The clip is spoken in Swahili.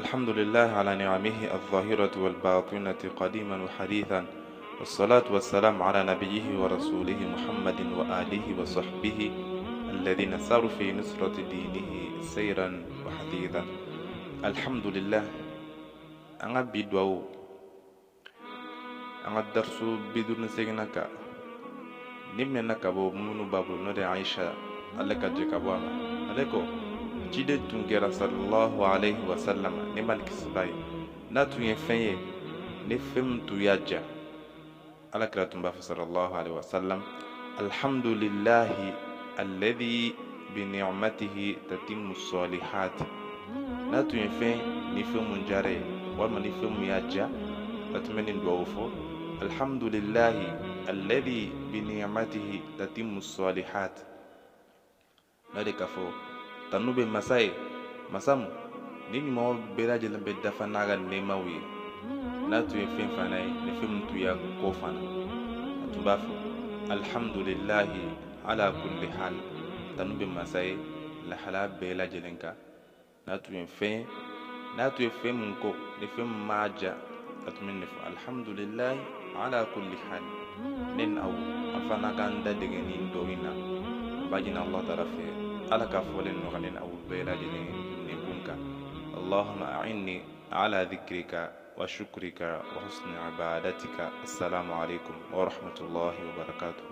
الحمد لله على نعمه الظاهرة والباطنة قديما وحديثا، والصلاة والسلام على نبيه ورسوله محمد وآله وصحبه الذين ساروا في نصرة دينه سيرا وحديثا. الحمد لله. أنا بدو أنا درس بدون سجنك نمنا كابو منو بابو نودي عائشة عليك جكابواما عليكو jide tun kɛra sallallahu alaihi wasallam ne malikisiba ye n'a tun ye fɛn ye ne fɛn min tun y'a ja alakira tun b'a fɔ sallallahu alaihi wasallam alhamdulillahi alladhi bi ni'matihi tatimmu salihat. n'a tun ye fɛn ni fɛn mun jara ye walima ni fɛn mun y'a ja a tun bɛ nin duwawu fɔ alhamdulillahi alladhi bi ni'matihi tatimmu salihat. n'a de ka fɔ tanu bɛ masa ye masa min ni ɲumanw bɛɛ lajɛlen bɛ dafa n'a ka nɛɛmaw ye. n'a tun ye fɛn fana ye ni fɛn min tun y'a kɔ fana a tun b'a fɔ alhamdulillahi ala kulli hal. tanu bɛ masa ye lahala bɛɛ lajɛlen kan. n'a tun ye fɛn min kɔ ni fɛn min m'a ja a tun bɛ ne fɔ alhamdulillahi ala kulli hal. ne ni aw an fana k'an dadege nin dɔ in na an b'a ɲini Allah taala fɛ ala ka fɔlen nɔgɔlen aw bɛɛ lajɛlen nin kun kan. Allahumma a'inni ala dhikrika wa shukrika wa husni ibadatika. Assalamu alaikum wa rahmatullahi wa barakatuh.